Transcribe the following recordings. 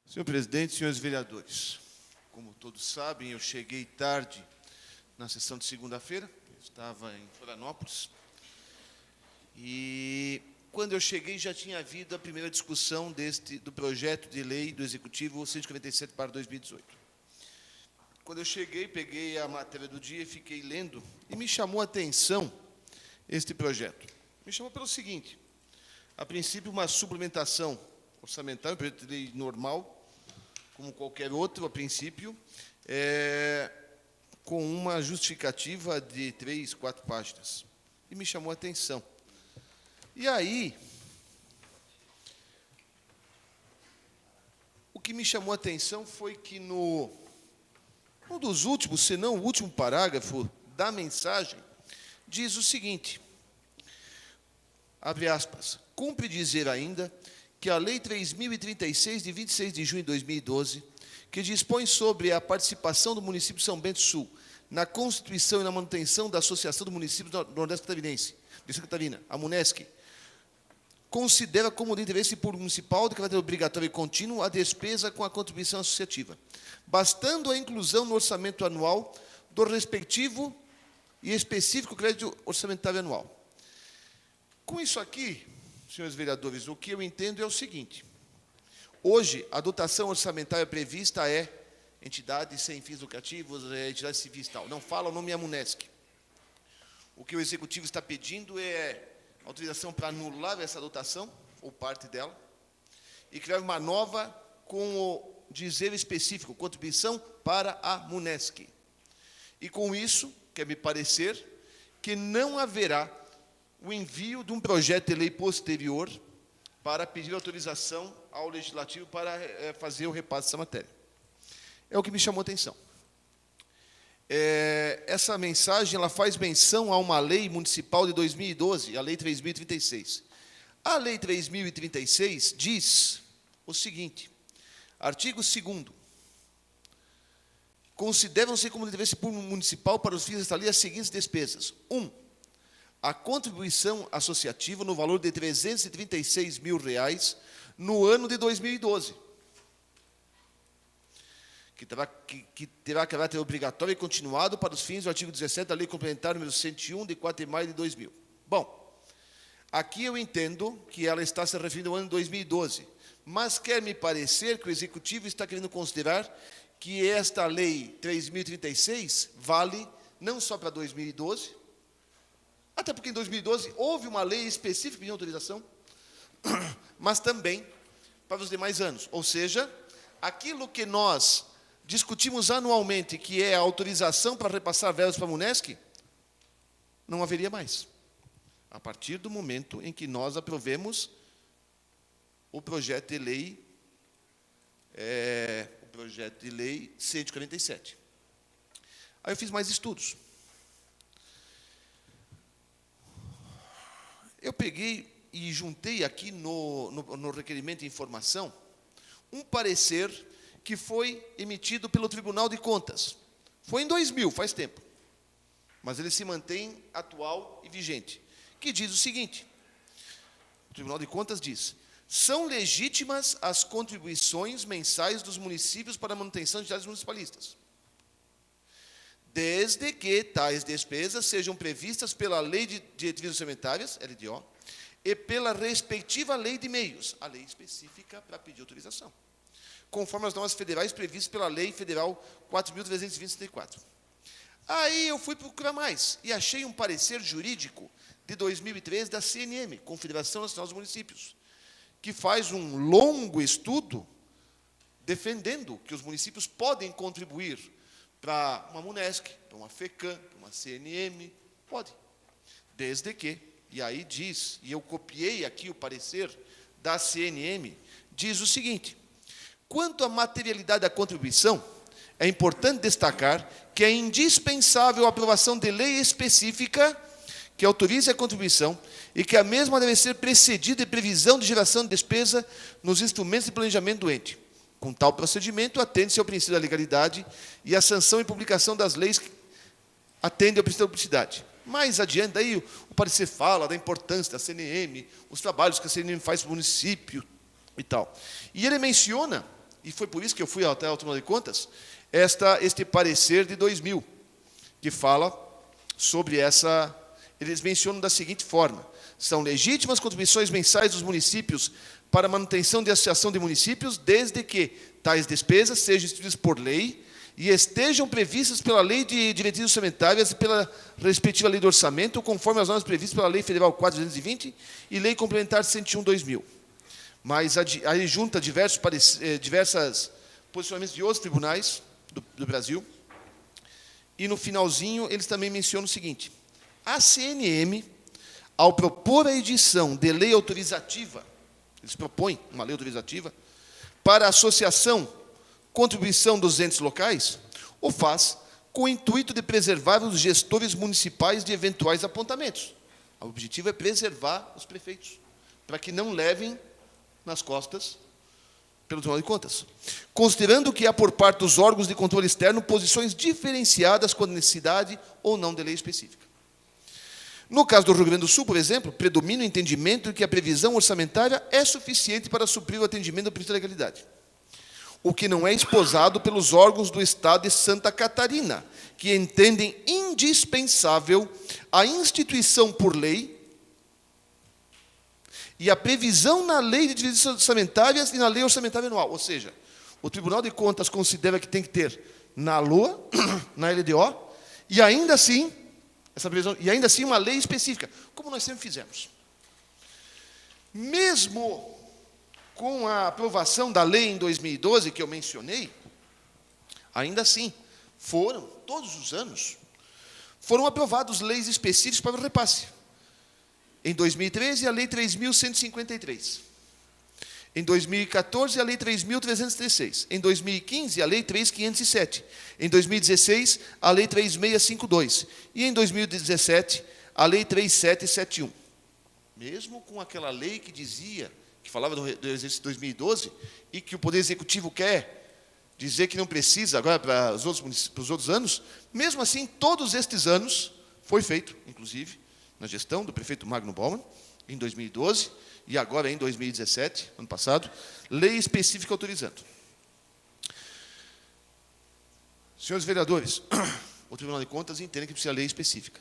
Senhor presidente, senhores vereadores, como todos sabem, eu cheguei tarde na sessão de segunda-feira, estava em Florianópolis, e quando eu cheguei já tinha havido a primeira discussão do projeto de lei do Executivo 147/2018. Quando eu cheguei, peguei a matéria do dia e fiquei lendo, e me chamou a atenção este projeto. Me chamou pelo seguinte: a princípio, uma suplementação orçamentária, um projeto de lei normal, como qualquer outro, a princípio, com uma justificativa de 3, 4 páginas. E me chamou a atenção. E aí, o que me chamou a atenção foi que um dos últimos, se não o último parágrafo da mensagem, diz o seguinte, abre aspas, cumpre dizer ainda que a Lei 3.036, de 26 de junho de 2012, que dispõe sobre a participação do município de São Bento do Sul na constituição e na manutenção da Associação do Município do Nordeste Catarinense, de Santa Catarina, a MUNESC, considera como de interesse público municipal de caráter obrigatório e contínuo a despesa com a contribuição associativa, bastando a inclusão no orçamento anual do respectivo e específico crédito orçamentário anual. Com isso aqui, senhores vereadores, o que eu entendo é o seguinte: hoje, a dotação orçamentária prevista é entidades sem fins lucrativos, entidades civis e tal. Não fala o nome MUNESC. O que o Executivo está pedindo é autorização para anular essa dotação, ou parte dela, e criar uma nova com o dizer específico, contribuição para a MUNESC. E com isso, quer me parecer, que não haverá o envio de um projeto de lei posterior para pedir autorização ao Legislativo para fazer o repasse dessa matéria. É o que me chamou a atenção. Essa mensagem ela faz menção a uma lei municipal de 2012, a Lei 3.036. A Lei 3.036 diz o seguinte, artigo 2º, consideram-se como de interesse público municipal para os fins desta lei as seguintes despesas. 1. A contribuição associativa no valor de R$ 336 mil no ano de 2012, que terá caráter obrigatório e continuado para os fins do artigo 17 da Lei Complementar número 101, de 4 de maio de 2000. Bom, aqui eu entendo que ela está se referindo ao ano de 2012, mas quer me parecer que o Executivo está querendo considerar que esta Lei 3.036 vale não só para 2012, até porque em 2012 houve uma lei específica de autorização, mas também para os demais anos. Ou seja, aquilo que nós discutimos anualmente, que é a autorização para repassar verbas para a MUNESC, não haveria mais, a partir do momento em que nós aprovemos o projeto de lei 147. Aí eu fiz mais estudos. Eu peguei e juntei aqui no requerimento de informação um parecer que foi emitido pelo Tribunal de Contas. Foi em 2000, faz tempo, mas ele se mantém atual e vigente, que diz o seguinte, o Tribunal de Contas diz, são legítimas as contribuições mensais dos municípios para a manutenção de entidades municipalistas, desde que tais despesas sejam previstas pela Lei de Diretrizes Orçamentárias, LDO, e pela respectiva lei de meios, a lei específica para pedir autorização, conforme as normas federais previstas pela Lei Federal 4.320/64. Aí eu fui procurar mais, e achei um parecer jurídico de 2013 da CNM, Confederação Nacional dos Municípios, que faz um longo estudo defendendo que os municípios podem contribuir para uma MUNESC, para uma FECAM, para uma CNM, pode, desde que, e aí diz, e eu copiei aqui o parecer da CNM, diz o seguinte, quanto à materialidade da contribuição, é importante destacar que é indispensável a aprovação de lei específica que autorize a contribuição e que a mesma deve ser precedida de previsão de geração de despesa nos instrumentos de planejamento do ente. Com tal procedimento, atende-se ao princípio da legalidade e a sanção e publicação das leis atende ao princípio da publicidade. Mais adiante, daí o parecer fala da importância da CNM, os trabalhos que a CNM faz para o município e tal. E ele menciona e foi por isso que eu fui até ao Tribunal de Contas, este parecer de 2000, que fala sobre essa... Eles mencionam da seguinte forma: são legítimas contribuições mensais dos municípios para a manutenção de associação de municípios, desde que tais despesas sejam instituídas por lei e estejam previstas pela Lei de Diretrizes Orçamentárias e pela respectiva Lei do Orçamento, conforme as normas previstas pela Lei Federal 4.220 e Lei Complementar 101/2000. Mas aí junta diversos posicionamentos de outros tribunais do Brasil. E no finalzinho, eles também mencionam o seguinte: a CNM, ao propor a edição de lei autorizativa, eles propõem uma lei autorizativa, para a associação, contribuição dos entes locais, o faz com o intuito de preservar os gestores municipais de eventuais apontamentos. O objetivo é preservar os prefeitos, para que não levem nas costas pelo Tribunal de Contas, considerando que há por parte dos órgãos de controle externo posições diferenciadas quanto à necessidade ou não de lei específica. No caso do Rio Grande do Sul, por exemplo, predomina o entendimento de que a previsão orçamentária é suficiente para suprir o atendimento do princípio da legalidade, o que não é esposado pelos órgãos do Estado de Santa Catarina, que entendem indispensável a instituição por lei e a previsão na Lei de Diretrizes Orçamentárias e na Lei Orçamentária Anual. Ou seja, o Tribunal de Contas considera que tem que ter na LOA, na LDO, e ainda assim, essa previsão, e ainda assim uma lei específica, como nós sempre fizemos. Mesmo com a aprovação da lei em 2012, que eu mencionei, ainda assim, todos os anos, foram aprovadas leis específicas para o repasse. Em 2013, a Lei 3.153. Em 2014, a Lei 3.316. Em 2015, a Lei 3.507. Em 2016, a Lei 3.652. E em 2017, a Lei 3.771. Mesmo com aquela lei que dizia, que falava do exercício de 2012, e que o Poder Executivo quer dizer que não precisa agora para os outros anos, mesmo assim, todos estes anos, foi feito, inclusive, na gestão do prefeito Magno Baumann, em 2012, e agora em 2017, ano passado, lei específica autorizando. Senhores vereadores, o Tribunal de Contas entende que precisa de lei específica.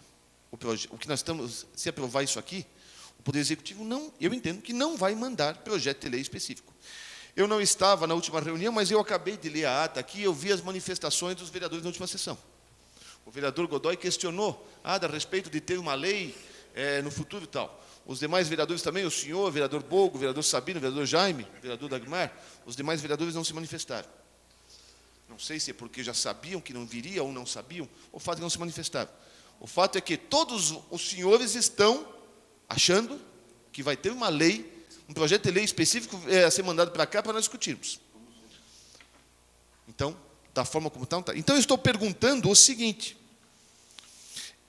O que nós estamos, se aprovar isso aqui, o Poder Executivo não, eu entendo que não vai mandar projeto de lei específico. Eu não estava na última reunião, mas eu acabei de ler a ata aqui e eu vi as manifestações dos vereadores na última sessão. O vereador Godoy questionou a respeito de ter uma lei no futuro e tal. Os demais vereadores também, o senhor, o vereador Bogo, o vereador Sabino, o vereador Jaime, o vereador Dagmar, os demais vereadores não se manifestaram. Não sei se é porque já sabiam que não viria ou não sabiam, o fato de não se manifestaram. O fato é que todos os senhores estão achando que vai ter uma lei, um projeto de lei específico a ser mandado para cá para nós discutirmos. Então, da forma como está. Então, eu estou perguntando o seguinte: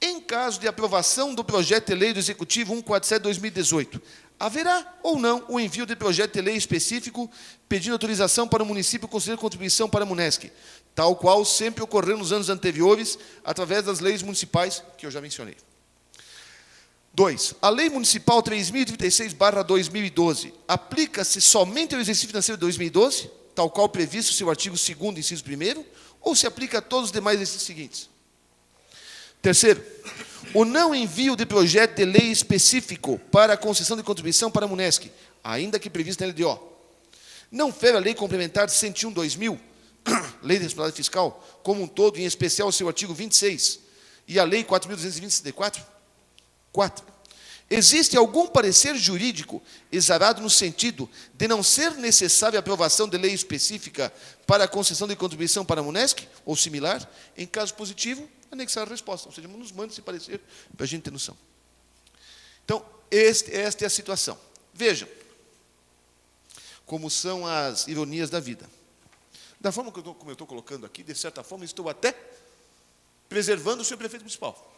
em caso de aprovação do projeto de lei do Executivo 147/2018, haverá ou não o envio de projeto de lei específico pedindo autorização para o município conceder contribuição para a MUNESC, tal qual sempre ocorreu nos anos anteriores, através das leis municipais que eu já mencionei. 2. A Lei Municipal 3.036/2012 aplica-se somente ao exercício financeiro de 2012, tal qual previsto no seu artigo 2º, inciso 1º, ou se aplica a todos os demais exercícios seguintes? Terceiro, o não envio de projeto de lei específico para a concessão de contribuição para a MUNESC, ainda que previsto na LDO, não fere a Lei Complementar 101/2000, Lei de Responsabilidade Fiscal, como um todo, em especial o seu artigo 26, e a Lei 4.224? 4. Existe algum parecer jurídico exarado no sentido de não ser necessária a aprovação de lei específica para a concessão de contribuição para a MUNESC, ou similar? Em caso positivo, anexar a resposta. Ou seja, nos mande esse parecer para a gente ter noção. Então, esta é a situação. Vejam como são as ironias da vida. Da forma como eu estou colocando aqui, de certa forma, estou até preservando o senhor prefeito municipal.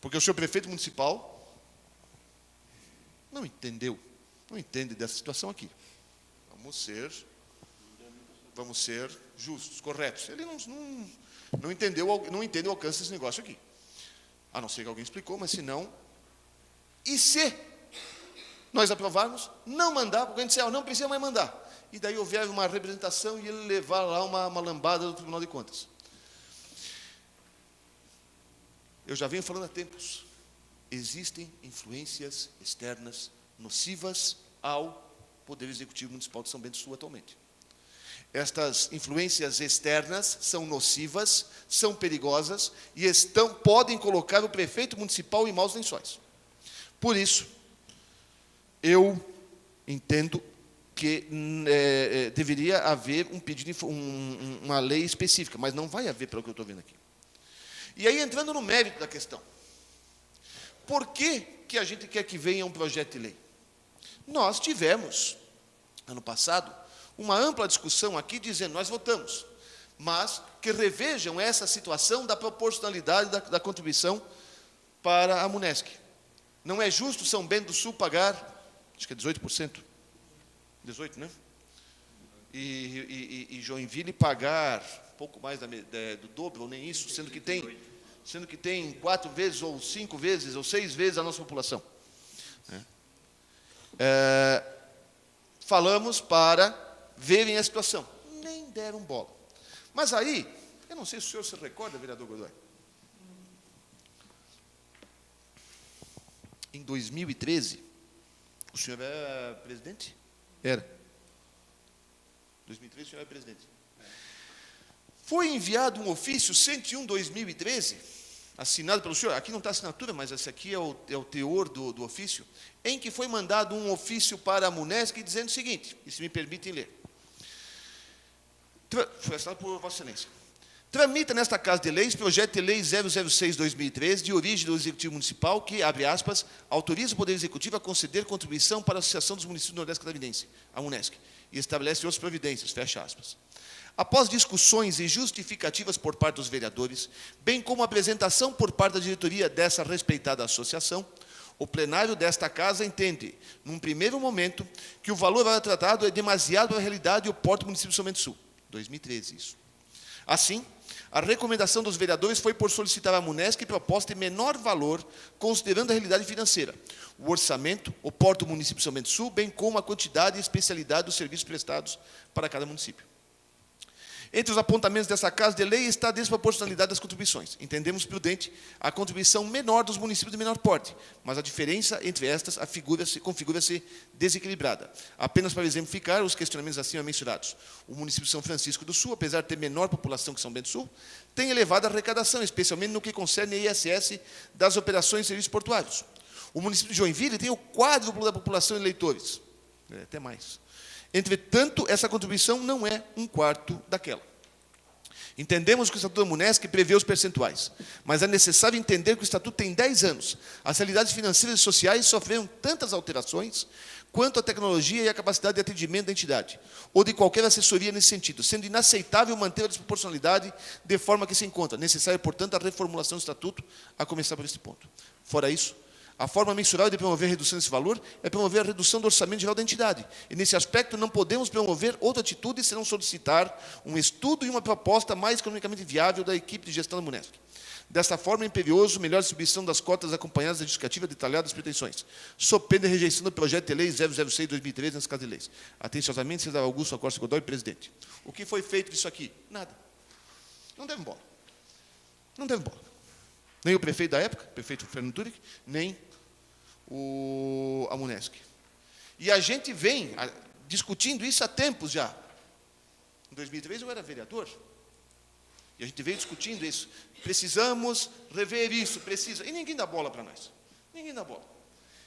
Porque o senhor prefeito municipal não entende dessa situação aqui. Vamos ser justos, corretos. Ele não entende o alcance desse negócio aqui. A não ser que alguém explicou, mas se não... E se nós aprovarmos, não mandar, porque a gente disser, não precisa mais mandar. e daí houver uma representação e ele levar lá uma lambada do Tribunal de Contas. Eu já venho falando há tempos. Existem influências externas nocivas ao Poder Executivo Municipal de São Bento do Sul atualmente. Estas influências externas são nocivas, são perigosas e podem colocar o prefeito municipal em maus lençóis. Por isso, eu entendo que deveria haver um pedido, uma lei específica, mas não vai haver, pelo que eu estou vendo aqui. E aí, entrando no mérito da questão, por que a gente quer que venha um projeto de lei? Nós tivemos, ano passado, uma ampla discussão aqui, dizendo, nós votamos, mas que revejam essa situação da proporcionalidade da contribuição para a Munesc. Não é justo São Bento do Sul pagar, acho que é 18%, 18%, né? E Joinville pagar pouco mais do dobro, ou nem isso, sendo que tem 4 vezes, ou 5 vezes, ou 6 vezes a nossa população. Falamos para verem a situação. Nem deram bola. Mas aí, eu não sei se o senhor se recorda, vereador Godoy. Em 2013, o senhor era presidente? Era. 2013 o senhor era presidente. Foi enviado um ofício 101/2013, assinado pelo senhor, aqui não está a assinatura, mas esse aqui é o teor do ofício, em que foi mandado um ofício para a Munesc dizendo o seguinte, e se me permitem ler. Foi assinado por Vossa Excelência. Tramita nesta Casa de Leis projeto de lei 006/2013, de origem do Executivo Municipal, que, abre aspas, autoriza o Poder Executivo a conceder contribuição para a Associação dos Municípios do Nordeste Catarinense, a Munesc, e estabelece outras providências, fecha aspas. Após discussões e justificativas por parte dos vereadores, bem como apresentação por parte da diretoria dessa respeitada associação, o plenário desta Casa entende, num primeiro momento, que o valor tratado é demasiado para a realidade e o porte do município de São Bento do Sul. 2013, isso. Assim, a recomendação dos vereadores foi por solicitar à Munesc proposta de menor valor, considerando a realidade financeira, o orçamento, o porte do município de São Bento do Sul, bem como a quantidade e especialidade dos serviços prestados para cada município. Entre os apontamentos dessa Casa de Lei está a desproporcionalidade das contribuições. Entendemos prudente a contribuição menor dos municípios de menor porte, mas a diferença entre estas configura-se desequilibrada. Apenas para exemplificar os questionamentos acima mensurados. O município de São Francisco do Sul, apesar de ter menor população que São Bento do Sul, tem elevada arrecadação, especialmente no que concerne a ISS das operações de serviços portuários. O município de Joinville tem o quádruplo da população de eleitores, até mais. Entretanto, essa contribuição não é 1/4 daquela. Entendemos que o Estatuto da Munesc prevê os percentuais, mas é necessário entender que o Estatuto tem 10 anos. As realidades financeiras e sociais sofreram tantas alterações quanto a tecnologia e a capacidade de atendimento da entidade, ou de qualquer assessoria nesse sentido, sendo inaceitável manter a desproporcionalidade de forma que se encontra. Necessária, portanto, a reformulação do Estatuto, a começar por este ponto. Fora isso, a forma mensurável de promover a redução desse valor é promover a redução do orçamento geral da entidade. E, nesse aspecto, não podemos promover outra atitude senão solicitar um estudo e uma proposta mais economicamente viável da equipe de gestão da Munesc. Desta forma, é imperioso melhor distribuição das cotas acompanhadas da justificativa detalhada das pretensões, sob pena de rejeição do projeto de lei 006/2013 nas Casas de Leis. Atenciosamente, César Augusto Acosta Godoy, presidente. O que foi feito disso aqui? Nada. Não deve bola. Não deve bola. Nem o prefeito da época, prefeito Fernando Turek, nem a Munesc. E a gente vem discutindo isso há tempos já. Em 2003 eu era vereador. E a gente veio discutindo isso. Precisamos rever isso, precisa. E ninguém dá bola para nós. Ninguém dá bola.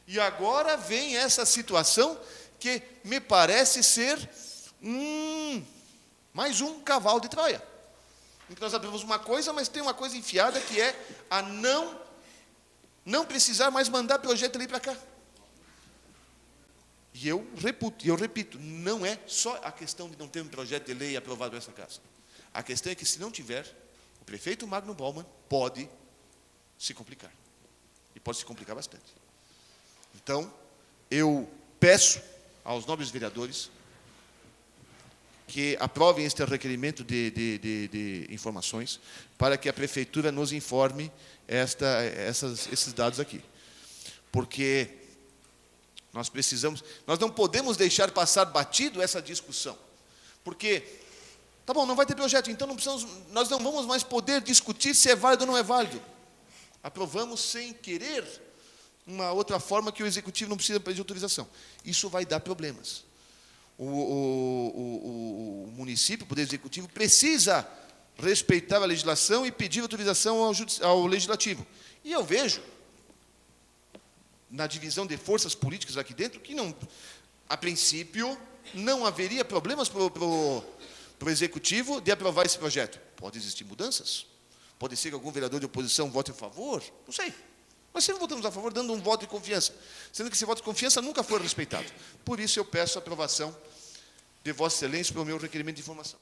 E agora vem essa situação que me parece ser mais um cavalo de Troia. Em que nós abrimos uma coisa, mas tem uma coisa enfiada que é a não precisar mais mandar projeto de lei para cá. E eu repito, não é só a questão de não ter um projeto de lei aprovado nessa casa. A questão é que, se não tiver, o prefeito Magno Bauman pode se complicar. E pode se complicar bastante. Então, eu peço aos nobres vereadores que aprovem este requerimento de informações para que a prefeitura nos informe esses dados aqui. Porque Nós não podemos deixar passar batido essa discussão. Porque, tá bom, não vai ter projeto, então nós não vamos mais poder discutir se é válido ou não é válido. Aprovamos sem querer uma outra forma que o executivo não precisa pedir autorização. Isso vai dar problemas. O município, o poder executivo, precisa respeitar a legislação e pedir autorização ao legislativo. E eu vejo, na divisão de forças políticas aqui dentro, que não, a princípio não haveria problemas para o executivo de aprovar esse projeto. Pode existir mudanças. Pode ser que algum vereador de oposição vote a favor. Não sei. Nós sempre votamos a favor, dando um voto de confiança. Sendo que esse voto de confiança nunca foi respeitado. Por isso eu peço a aprovação de Vossa Excelência para o meu requerimento de informação.